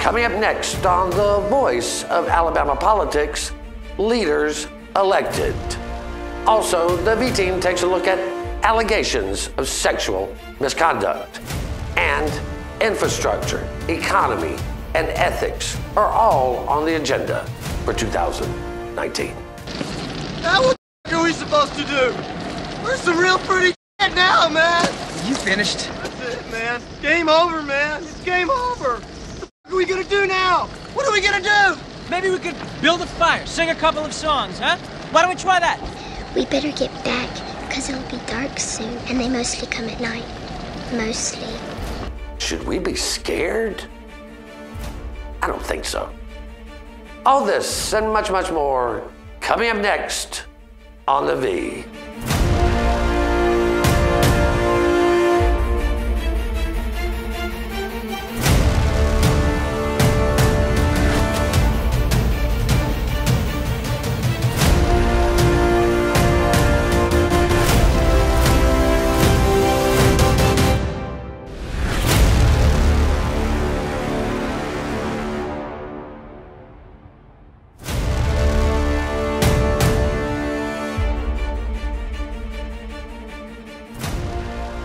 Coming up next on The Voice of Alabama Politics, leaders elected. Also, the V-Team takes a look at allegations of sexual misconduct. And infrastructure, economy, and ethics are all on the agenda for 2019. Now what the are we supposed to do? We're some real pretty shit now, man. You finished? That's it, man. Game over, man. It's game over. What are we gonna do now? What are we gonna do? Maybe we could build a fire, sing a couple of songs, huh? Why don't we try that? We better get back, because it'll be dark soon, and they mostly come at night. Mostly. Should we be scared? I don't think so. All this and much, much more coming up next on The V.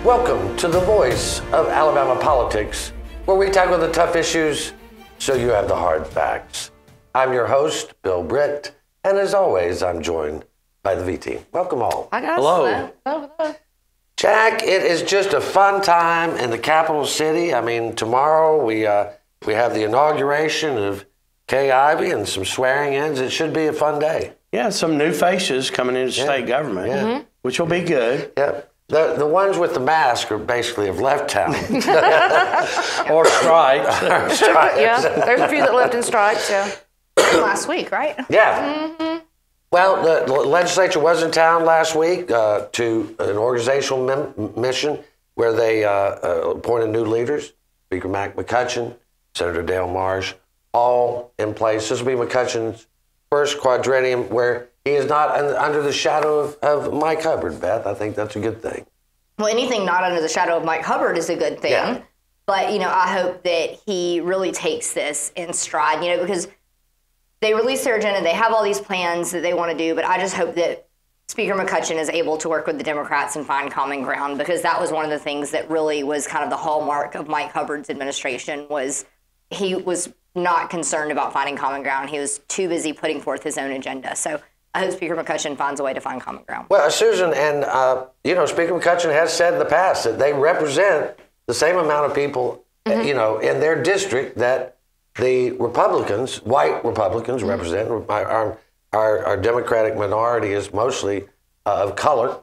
Welcome to The Voice of Alabama Politics, where we tackle the tough issues so you have the hard facts. I'm your host, Bill Britt, and as always, I'm joined by the V-Team. Welcome all. Hi, guys. Hello. Hello. Jack, it is just a fun time in the capital city. I mean, tomorrow we have the inauguration of Kay Ivey and some swearing-ins. It should be a fun day. Yeah, some new faces coming into state government, which will be good. Yep. The ones with the mask are basically have left town. Or stripes. Yeah, there's a few that left in stripes, yeah. Last week, right? Yeah. Mm-hmm. Well, the legislature was in town last week to an organizational mission where they appointed new leaders. Speaker McCutcheon, Senator Dale Marsh, all in place. This will be McCutcheon's first quadrennium where he is not under the shadow of Mike Hubbard, Beth. I think that's a good thing. Well, anything not under the shadow of Mike Hubbard is a good thing. Yeah. But, I hope that he really takes this in stride, because they released their agenda. They have all these plans that they want to do. But I just hope that Speaker McCutcheon is able to work with the Democrats and find common ground, because that was one of the things that really was kind of the hallmark of Mike Hubbard's administration was he was not concerned about finding common ground. He was too busy putting forth his own agenda. So I hope Speaker McCutcheon finds a way to find common ground. Well, Susan, and Speaker McCutcheon has said in the past that they represent the same amount of people, in their district that the Republicans, white Republicans, represent. Our Democratic minority is mostly of color.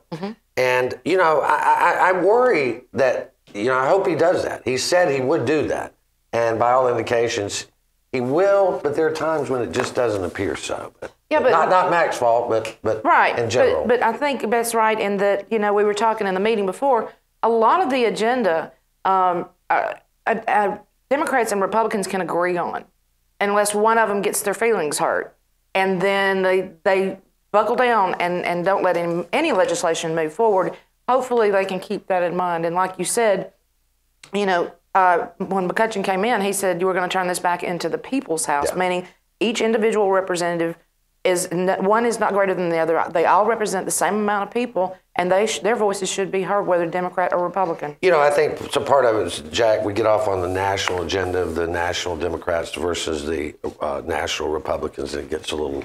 And, I worry that, I hope he does that. He said he would do that. And by all indications, he will, but there are times when it just doesn't appear so. But not Mac's fault, but right, in general. But I think Beth's right in that, we were talking in the meeting before, a lot of the agenda Democrats and Republicans can agree on, unless one of them gets their feelings hurt. And then they buckle down and don't let any legislation move forward. Hopefully they can keep that in mind. And like you said, when McCutcheon came in, he said you were going to turn this back into the people's house, meaning each individual representative one is not greater than the other. They all represent the same amount of people, and their voices should be heard, whether Democrat or Republican. I think some part of it is, Jack, we get off on the national agenda of the national Democrats versus the national Republicans, and it gets a little.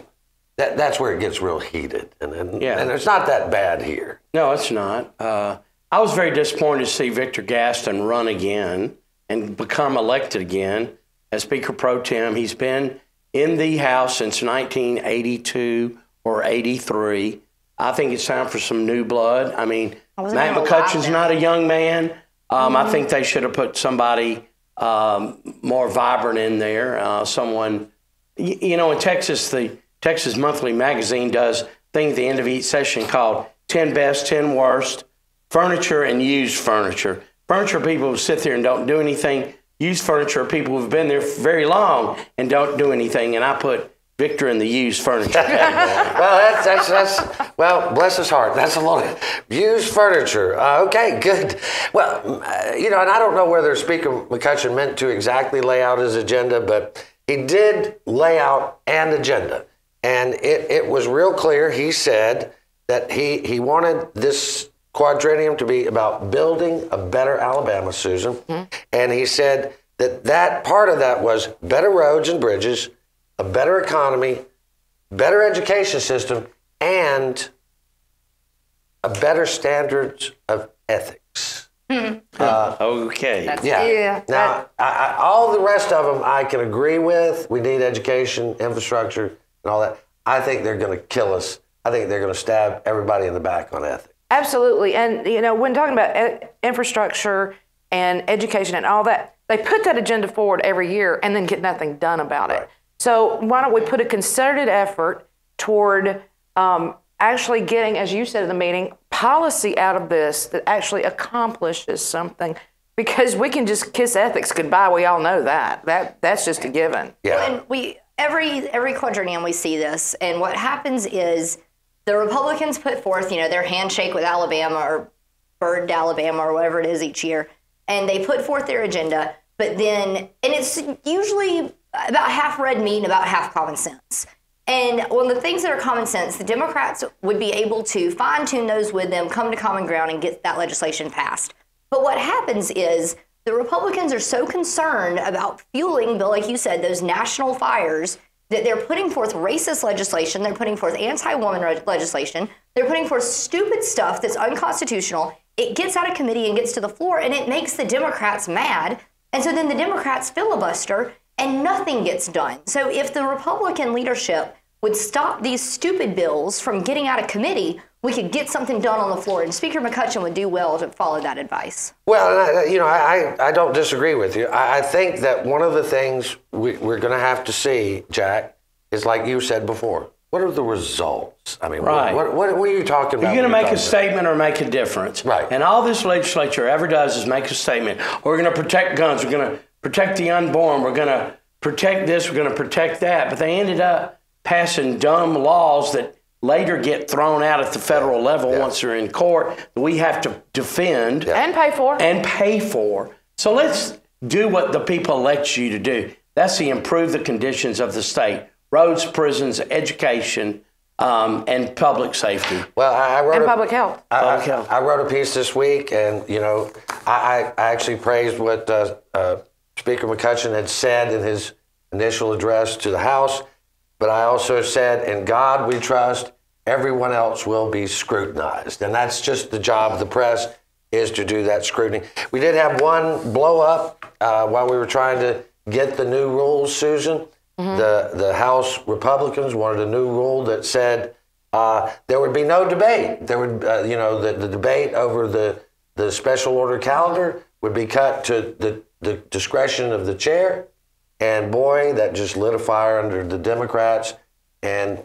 That's where it gets real heated, and it's not that bad here. No, it's not. I was very disappointed to see Victor Gaston run again and become elected again as Speaker Pro Tem. He's been in the House since 1982 or 83. I think it's time for some new blood. I mean, Matt McCutcheon's not a young man. I think they should have put somebody more vibrant in there. Someone, in Texas, the Texas Monthly Magazine does a thing at the end of each session called 10 Best, 10 Worst, Furniture and Used Furniture. Furniture people who sit there and don't do anything. Used furniture are people who've been there very long and don't do anything. And I put Victor in the used furniture category. Well, well, bless his heart. That's a lot of used furniture. Okay, good. Well, and I don't know whether Speaker McCutcheon meant to exactly lay out his agenda, but he did lay out an agenda. And it was real clear. He said that he wanted this quadrennium to be about building a better Alabama, Susan. Mm-hmm. And he said that part of that was better roads and bridges, a better economy, better education system, and a better standards of ethics. Okay. Yeah. Now, all the rest of them I can agree with. We need education, infrastructure, and all that. I think they're going to kill us. I think they're going to stab everybody in the back on ethics. Absolutely. And, when talking about infrastructure and education and all that, they put that agenda forward every year and then get nothing done about it. So why don't we put a concerted effort toward actually getting, as you said in the meeting, policy out of this that actually accomplishes something? Because we can just kiss ethics goodbye. We all know that. That's just a given. Yeah. And every quadrennium we see this, and what happens is the Republicans put forth, their handshake with Alabama or bird to Alabama or whatever it is each year, and they put forth their agenda, but then, and it's usually about half red meat and about half common sense. And one of the things that are common sense, the Democrats would be able to fine-tune those with them, come to common ground, and get that legislation passed. But what happens is the Republicans are so concerned about fueling, Bill, like you said, those national fires, that they're putting forth racist legislation, they're putting forth anti-woman legislation, they're putting forth stupid stuff that's unconstitutional. It gets out of committee and gets to the floor, and it makes the Democrats mad. And so then the Democrats filibuster, and nothing gets done. So if the Republican leadership would stop these stupid bills from getting out of committee, we could get something done on the floor. And Speaker McCutcheon would do well to follow that advice. Well, I don't disagree with you. I think that one of the things we're going to have to see, Jack, is like you said before. What are the results? I mean, right. what are you talking about? You're going to make a statement or make a difference. Right. And all this legislature ever does is make a statement. We're going to protect guns. We're going to protect the unborn. We're going to protect this. We're going to protect that. But they ended up passing dumb laws that later get thrown out at the federal level once they're in court that we have to defend. And pay for. So let's do what the people elect you to do. That's to improve the conditions of the state. Roads, prisons, education, and public safety. Well, I wrote public health. I wrote a piece this week, and I actually praised what Speaker McCutcheon had said in his initial address to the House, but I also said, "In God we trust. Everyone else will be scrutinized," and that's just the job of the press, is to do that scrutiny. We did have one blow up while we were trying to get the new rules, Susan. Mm-hmm. The House Republicans wanted a new rule that said there would be no debate. There would, the debate over the special order calendar would be cut to the discretion of the chair. And boy, that just lit a fire under the Democrats. And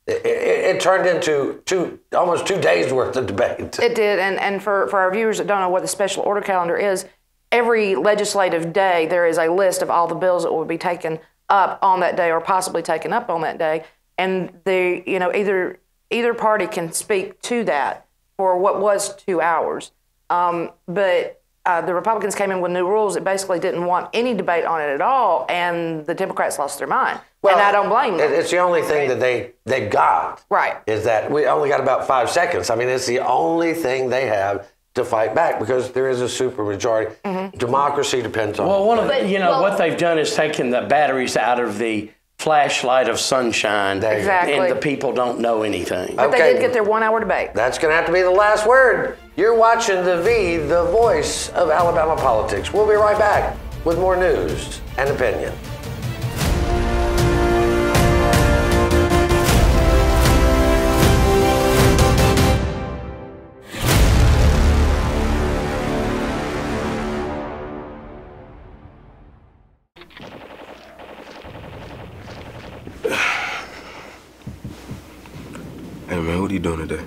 it turned into almost 2 days worth of debate. It did. And for our viewers that don't know what the special order calendar is, every legislative day there is a list of all the bills that will be taken up on that day or possibly taken up on that day. And either party can speak to that for what was 2 hours. But the Republicans came in with new rules that basically didn't want any debate on it at all, and the Democrats lost their mind. Well, and I don't blame them. It's the only thing that they got. Right. Is that we only got about 5 seconds. I mean, it's the only thing they have to fight back because there is a supermajority. Mm-hmm. Democracy depends on. Well, what they've done is taken the batteries out of the flashlight of sunshine. Exactly. And the people don't know anything. But they did get their 1 hour debate. That's going to have to be the last word. You're watching the voice of Alabama politics. We'll be right back with more news and opinion. Hey man, what are you doing today?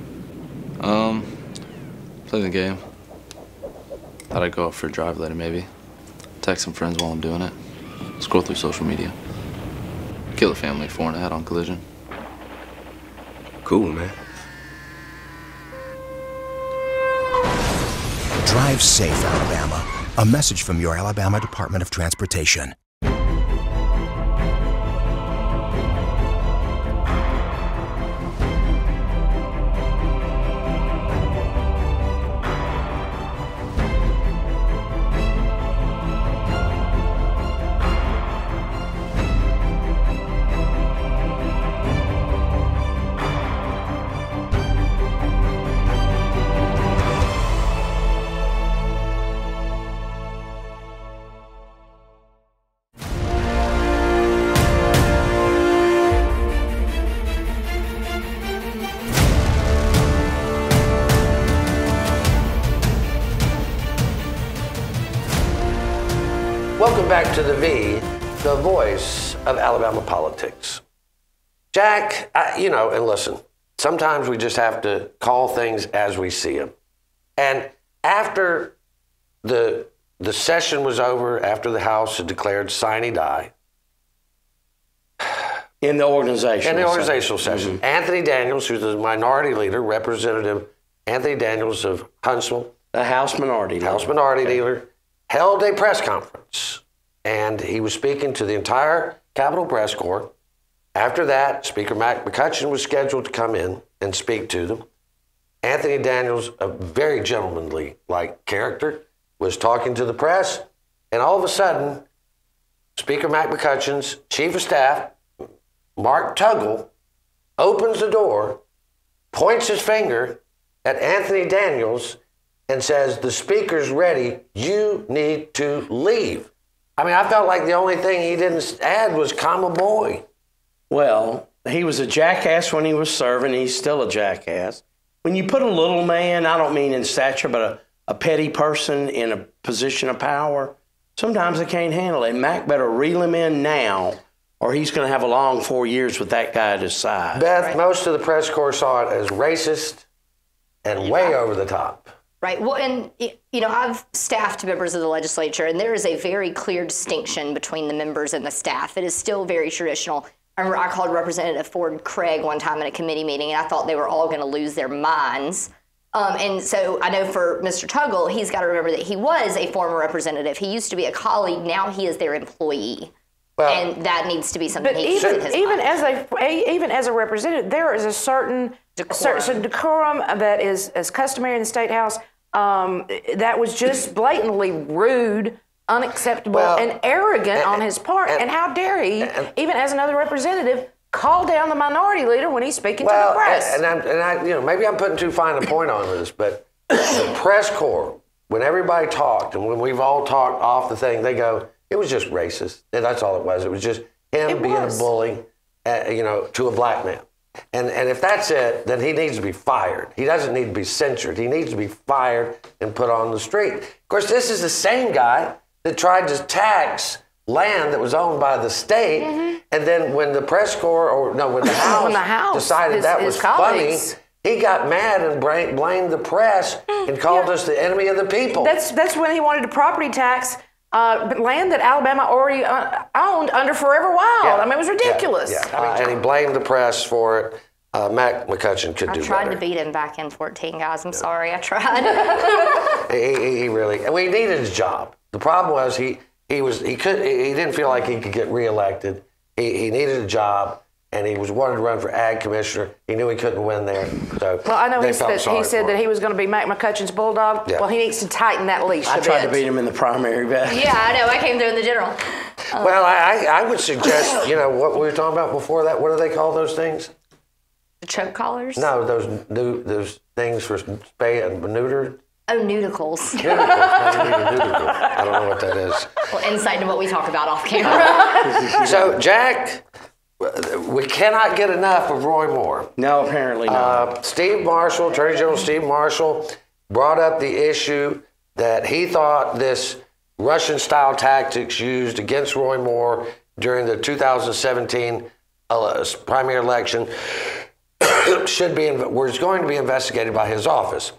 Playing the game. Thought I'd go out for a drive later maybe. Text some friends while I'm doing it. Scroll through social media. Kill a family 4 in a head-on collision. Cool, man. Drive safe, Alabama. A message from your Alabama Department of Transportation. Welcome back to the V, the voice of Alabama politics. Jack, and listen, sometimes we just have to call things as we see them. And after the session was over, after the House had declared sine die, in the organizational session, Anthony Daniels, who's the minority leader, Representative Anthony Daniels of Huntsville, the House Minority Leader, held a press conference, and he was speaking to the entire Capitol Press Corps. After that, Speaker McCutcheon was scheduled to come in and speak to them. Anthony Daniels, a very gentlemanly-like character, was talking to the press, and all of a sudden, Speaker McCutcheon's Chief of Staff, Mark Tuggle, opens the door, points his finger at Anthony Daniels, and says, "The speaker's ready. You need to leave." I mean, I felt like the only thing he didn't add was "comma boy." Well, he was a jackass when he was serving. He's still a jackass. When you put a little man, I don't mean in stature, but a petty person in a position of power, sometimes they can't handle it. Mac better reel him in now, or he's going to have a long 4 years with that guy at his side. Beth, most of the press corps saw it as racist and way over the top. Right. Well, and, I've staffed members of the legislature, and there is a very clear distinction between the members and the staff. It is still very traditional. I remember I called Representative Ford Craig one time at a committee meeting, and I thought they were all going to lose their minds. And so I know for Mr. Tuggle, he's got to remember that he was a former representative. He used to be a colleague. Now he is their employee. Well, and that needs to be something he keeps in his mind. Even as a representative, there is a certain decorum that is as customary in the State House that was just blatantly rude, unacceptable, and arrogant on his part. And how dare he, even as another representative, call down the minority leader when he's speaking to the press? Maybe I'm putting too fine a point on this, but the press corps, when everybody talked and when we've all talked off the thing, they go, "It was just racist." And that's all it was. It was just him being a bully, to a black man. And if that's it, then he needs to be fired. He doesn't need to be censured. He needs to be fired and put on the street. Of course, this is the same guy that tried to tax land that was owned by the state. Mm-hmm. And then when the press corps, when the House decided that was funny, he got mad and blamed the press and called us the enemy of the people. That's when he wanted a property tax. Land that Alabama already owned under Forever Wild. Yeah. I mean, it was ridiculous. And he blamed the press for it. McCutcheon could do better. I tried to beat him back in 14, guys. I'm sorry. I tried. he really, and we needed his job. The problem was he didn't feel like he could get reelected. He needed a job. And he wanted to run for ag commissioner. He knew he couldn't win there. So I know he said that he was going to be Mac McCutcheon's bulldog. Yeah. Well, he needs to tighten that leash a bit. I tried to beat him in the primary bet. Yeah, I know. I came through in the general. Well, I would suggest, what we were talking about before that. What do they call those things? The choke collars? No, those things for spay and neuter. Oh, nudicles. Nudicles. I don't know what that is. Well, insight into what we talk about off camera. So, Jack, we cannot get enough of Roy Moore. No, apparently not. Steve Marshall, Attorney General Steve Marshall, brought up the issue that he thought this Russian-style tactics used against Roy Moore during the 2017 primary election was going to be investigated by his office.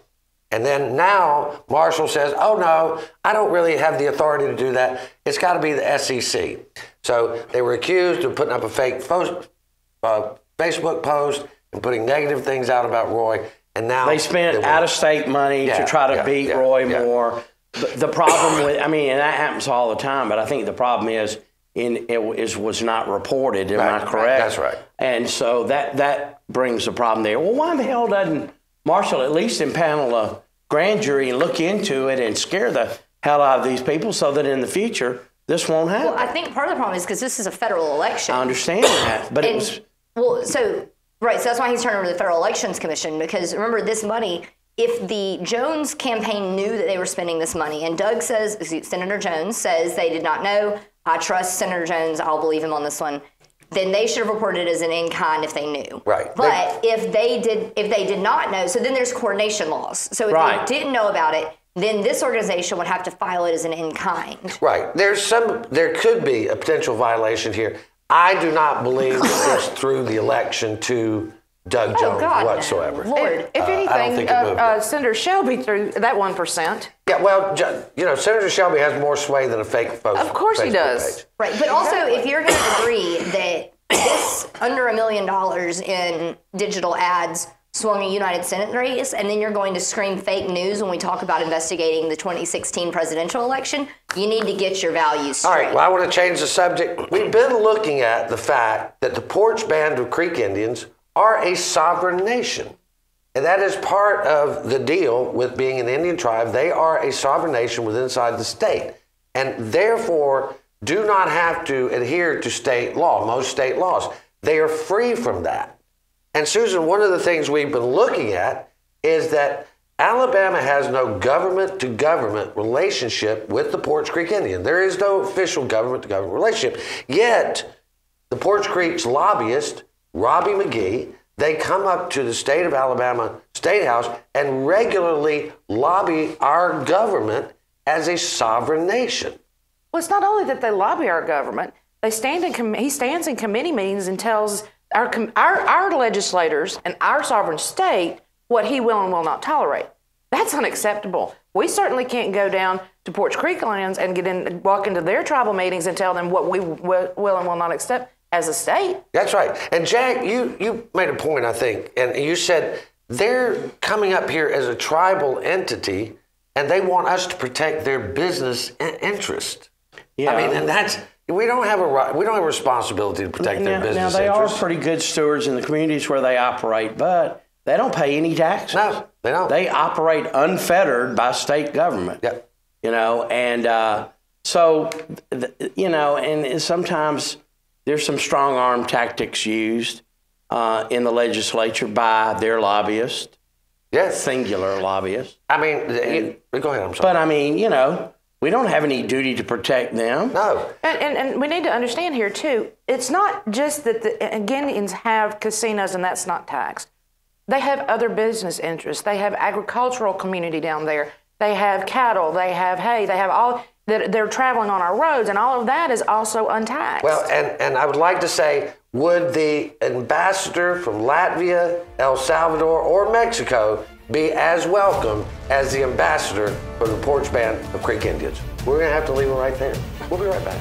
And then now Marshall says, "Oh no, I don't really have the authority to do that. It's got to be the SEC." So they were accused of putting up a fake Facebook post and putting negative things out about Roy. And now they spent out-of-state money to try to beat Roy Moore. The problem with, I mean, and that happens all the time, but I think the problem is it was not reported. Am I correct? That's right. And so that brings the problem there. Well, why the hell doesn't Marshall at least impanel a grand jury and look into it and scare the hell out of these people so that in the future this won't happen? Well, I think part of the problem is because this is a federal election. I understand that, but so that's why he's turned over to the Federal Elections Commission, because remember, this money, if the Jones campaign knew that they were spending this money, and Senator Jones says they did not know, I trust Senator Jones, I'll believe him on this one, then they should have reported it as an in-kind if they knew. Right. But if they did not know, so then there's coordination laws. So if they didn't know about it, then this organization would have to file it as an in-kind. Right. There could be a potential violation here. I do not believe that this threw the election to Doug Jones whatsoever. No. Lord, if anything, Senator Shelby threw that 1%. Yeah, well, Senator Shelby has more sway than a fake post. Of course he does. Page. Right, but also if you're going to agree that this under $1 million in digital ads swung a United Senate race, and then you're going to scream fake news when we talk about investigating the 2016 presidential election, you need to get your values straight. All right, well, I want to change the subject. We've been looking at the fact that the Porch Band of Creek Indians are a sovereign nation. And that is part of the deal with being an Indian tribe. They are a sovereign nation within inside the state, and therefore do not have to adhere to state law, most state laws. They are free from that. And Susan, one of the things we've been looking at is that Alabama has no government-to-government relationship with the Porch Creek Indian. There is no official government-to-government relationship. Yet, the Porch Creek's lobbyist, Robbie McGee, they come up to the state of Alabama State House and regularly lobby our government as a sovereign nation. Well, it's not only that they lobby our government. He stands in committee meetings and tells our legislators and our sovereign state what he will and will not tolerate. That's unacceptable. We certainly can't go down to Porch Creek lands and walk into their tribal meetings and tell them what we will and will not accept as a state. That's right. And Jack, you made a point, I think, and you said they're coming up here as a tribal entity and they want us to protect their business interest. Yeah. I mean, and we don't have a responsibility to protect their business interest. Now, they are pretty good stewards in the communities where they operate, but they don't pay any taxes. No, they don't. They operate unfettered by state government. Yep. And and sometimes there's some strong arm tactics used in the legislature by their lobbyists. Yes. Singular lobbyists. I mean, go ahead, I'm sorry. But I mean, we don't have any duty to protect them. No. And we need to understand here, too, it's not just that the Indians have casinos and that's not taxed. They have other business interests. They have agricultural community down there. They have cattle. They have hay. They have all that. They're traveling on our roads, and all of that is also untaxed. Well, and I would like to say, would the ambassador from Latvia, El Salvador, or Mexico be as welcome as the ambassador for the Porch Band of Creek Indians? We're going to have to leave it right there. We'll be right back.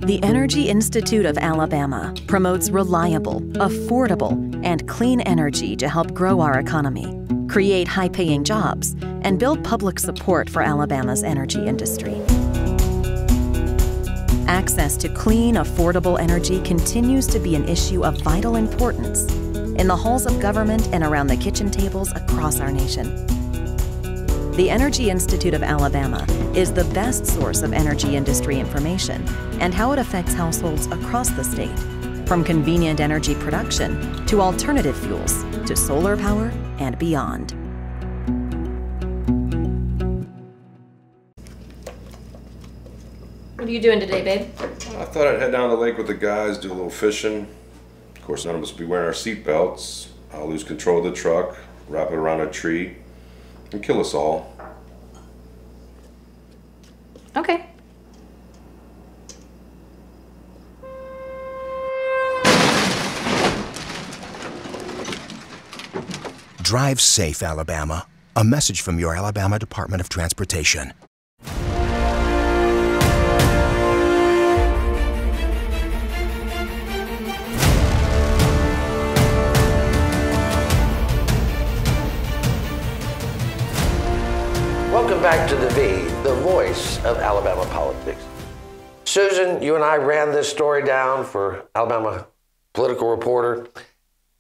The Energy Institute of Alabama promotes reliable, affordable, and clean energy to help grow our economy, create high-paying jobs, and build public support for Alabama's energy industry. Access to clean, affordable energy continues to be an issue of vital importance in the halls of government and around the kitchen tables across our nation. The Energy Institute of Alabama is the best source of energy industry information and how it affects households across the state, from convenient energy production to alternative fuels to solar power and beyond. What are you doing today, babe? I thought I'd head down to the lake with the guys, do a little fishing. Of course, none of us will be wearing our seatbelts. I'll lose control of the truck, wrap it around a tree, and kill us all. Okay. Drive safe, Alabama. A message from your Alabama Department of Transportation. Welcome back to The V, the voice of Alabama politics. Susan, you and I ran this story down for Alabama Political Reporter,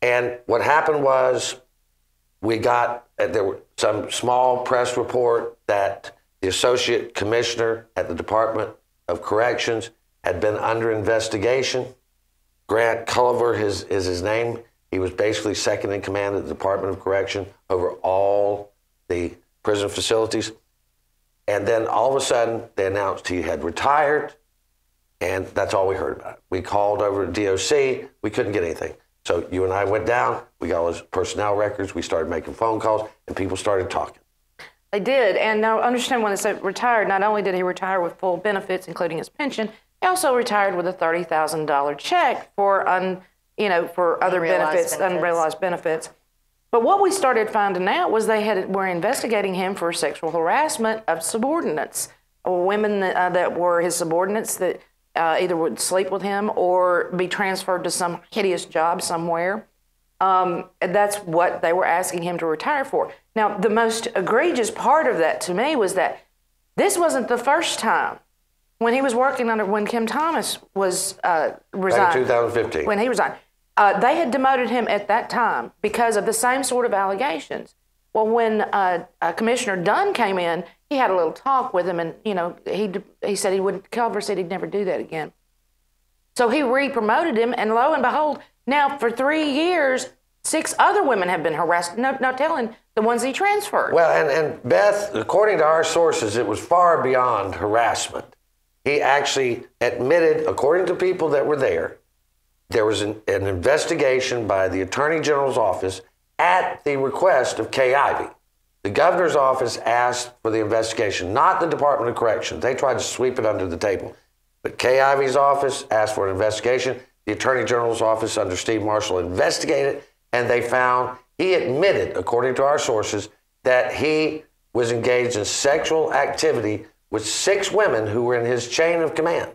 and what happened was there were some small press report that the Associate Commissioner at the Department of Corrections had been under investigation. Grant Culliver is his name. He was basically second in command at the Department of Correction over all the prison facilities. And then all of a sudden, they announced he had retired, and that's all we heard about. We called over to DOC. We couldn't get anything. So you and I went down. We got all his personnel records. We started making phone calls, and people started talking. They did. And now understand when they say retired, not only did he retire with full benefits, including his pension, he also retired with a $30,000 check for other benefits, unrealized benefits. But what we started finding out was they were investigating him for sexual harassment of subordinates, women that were his subordinates that either would sleep with him or be transferred to some hideous job somewhere. And that's what they were asking him to retire for. Now, the most egregious part of that to me was that this wasn't the first time. When he was working when Kim Thomas was resigned. Back in 2015. When he resigned. They had demoted him at that time because of the same sort of allegations. Well, when Commissioner Dunn came in, he had a little talk with him, and he said Culver said he'd never do that again. So he re-promoted him, and lo and behold, now for 3 years, 6 other women have been harassed. No telling the ones he transferred. Well, and Beth, according to our sources, it was far beyond harassment. He actually admitted, according to people that were there was an investigation by the Attorney General's office at the request of Kay Ivey. The governor's office asked for the investigation, not the Department of Corrections. They tried to sweep it under the table. But Kay Ivey's office asked for an investigation. The Attorney General's office under Steve Marshall investigated, and they found he admitted, according to our sources, that he was engaged in sexual activity with 6 women who were in his chain of command.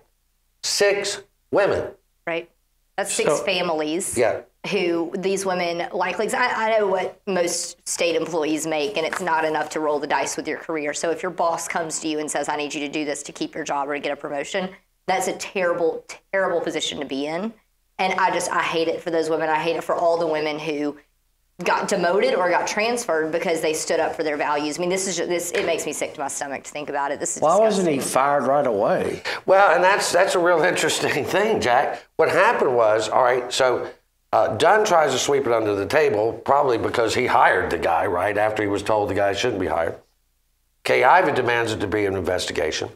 6 women. Right. That's 6 families. Yeah. Who these women likely, I know what most state employees make, and it's not enough to roll the dice with your career. So if your boss comes to you and says, I need you to do this to keep your job or to get a promotion, that's a terrible, terrible position to be in. And I hate it for those women. I hate it for all the women who got demoted or got transferred because they stood up for their values. I mean, it makes me sick to my stomach to think about it. This is Why disgusting. wasn't he fired right away? Well, and that's a real interesting thing, Jack. What happened was, all right, so Dunn tries to sweep it under the table, probably because he hired the guy, right, after he was told the guy shouldn't be hired. Kay Ivey demands it to be an investigation.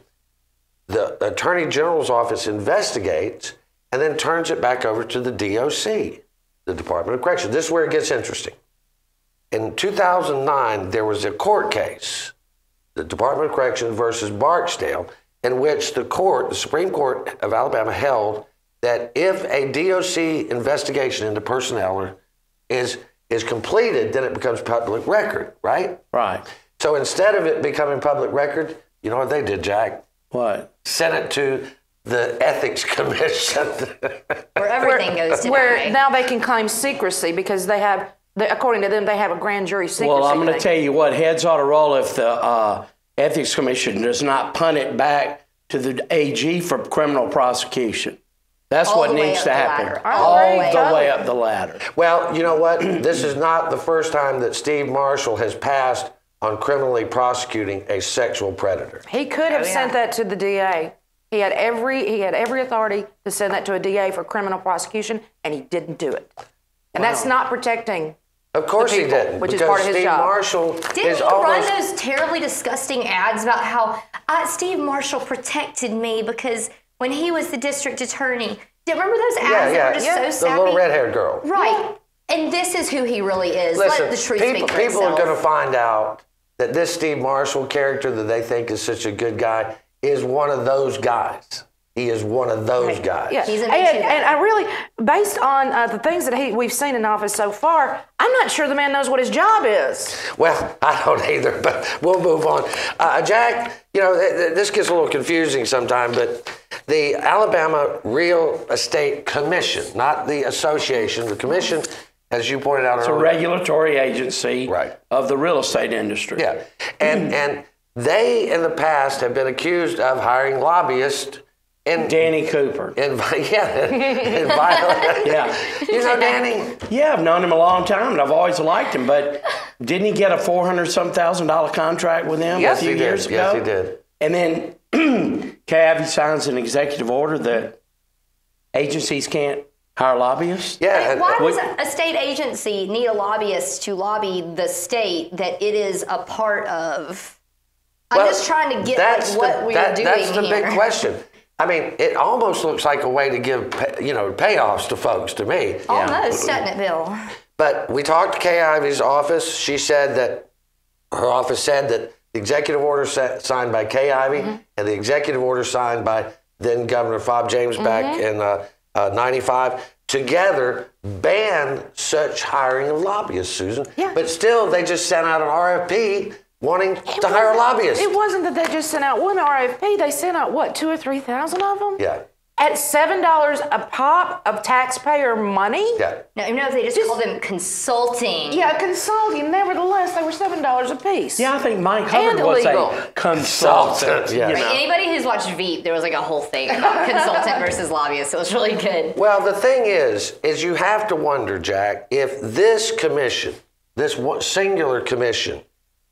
The Attorney General's office investigates and then turns it back over to the DOC, the Department of Corrections. This is where it gets interesting. In 2009, there was a court case, the Department of Corrections versus Barksdale, in which the Supreme Court of Alabama held that if a DOC investigation into personnel is completed, then it becomes public record, right? Right. So instead of it becoming public record, you know what they did, Jack? What? Sent it to the Ethics Commission. Where everything goes to where now they can claim secrecy because they have, according to them, they have a grand jury secrecy. Well, I'm going to tell you what, heads ought to roll if the Ethics Commission does not punt it back to the AG for criminal prosecution. That's what needs to happen. All the way up the ladder. Well, you know what? This is not the first time that Steve Marshall has passed on criminally prosecuting a sexual predator. He could have sent that to the DA. He had every authority to send that to a DA for criminal prosecution, and he didn't do it. And that's not protecting. Of course he didn't, which is part of his Steve job. Marshall Didn't he run those terribly disgusting ads about how Steve Marshall protected me because when he was the district attorney, remember those ads that were just so sappy? The little red-haired girl. Right. And this is who he really is. Listen, let the truth speak for people itself. are going to find out that this Steve Marshall character that they think is such a good guy is one of those guys. he is one of those guys. Yeah, and I really, based on the things that we've seen in office so far, I'm not sure the man knows what his job is. Well, I don't either, but we'll move on. Jack, you know, this gets a little confusing sometimes, but the Alabama Real Estate Commission, not the association, the commission, as you pointed out earlier. It's a regulatory agency of the real estate industry. Yeah, and they in the past have been accused of hiring lobbyists. Danny Cooper. Yeah. You know Danny? Yeah, I've known him a long time, and I've always liked him. But didn't he get a $400,000 contract with them a few years ago? Yes, he did. And then Cav signs an executive order that agencies can't hire lobbyists. Yeah. Why does a state agency need a lobbyist to lobby the state that it is a part of? I'm just trying to get what we are doing here. That's the big question. I mean, it almost looks like a way to give, payoffs to folks to me. Almost, doesn't it, Bill? But we talked to Kay Ivey's office. She said that her office said that the executive order signed by Kay Ivey and the executive order signed by then Governor Fob James back in 95 together banned such hiring of lobbyists, Susan. Yeah. But still, they just sent out an RFP wanting to hire lobbyists. It wasn't that they just sent out one RFP. They sent out, what, 2,000 or 3,000 of them? Yeah. At $7 a pop of taxpayer money? Yeah. No, if they just called them consulting. Yeah, consulting. Nevertheless, they were $7 a piece. Yeah, I think Mike Hubbard was a consultant. Yeah. Anybody who's watched Veep, there was like a whole thing about consultant versus lobbyist. It was really good. Well, the thing is you have to wonder, Jack, if this commission, this singular commission,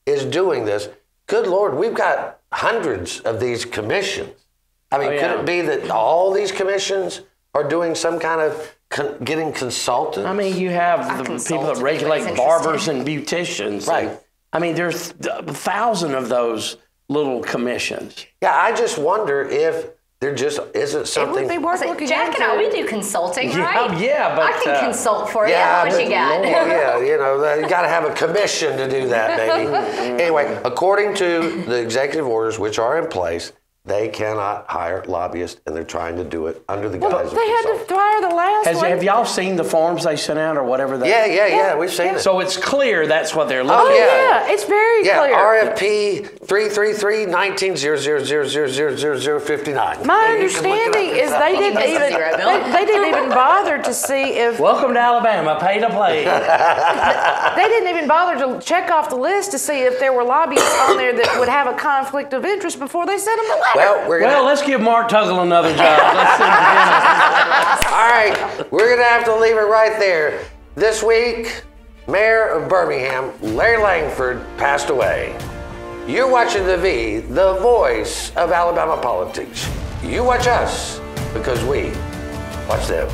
is doing this. Good Lord, we've got hundreds of these commissions. I mean, could it be that all these commissions are doing some kind of getting consultants? I mean, you have the people that regulate barbers and beauticians. Right. I mean, there's 1,000 of those little commissions. Yeah, I just wonder if there just isn't something. Jack and I, we do consulting, right? Yeah, but I can consult for you. Yeah, What you got? Yeah, you got to have a commission to do that, baby. Anyway, according to the executive orders which are in place, they cannot hire lobbyists, and they're trying to do it under the guise of they had to fire the last one. Have y'all seen the forms they sent out or whatever? Yeah, we've seen it. So it's clear that's what they're looking at. Yeah, it's very clear. RFP 333-1900000059. My understanding is they didn't even bother to see if. Welcome to Alabama, pay to play. They didn't even bother to check off the list to see if there were lobbyists on there that would have a conflict of interest before they sent them the letter. Well, let's give Mark Tuggle another job. Let's see. All right, we're going to have to leave it right there. This week, Mayor of Birmingham, Larry Langford, passed away. You're watching The V, the voice of Alabama politics. You watch us because we watch them.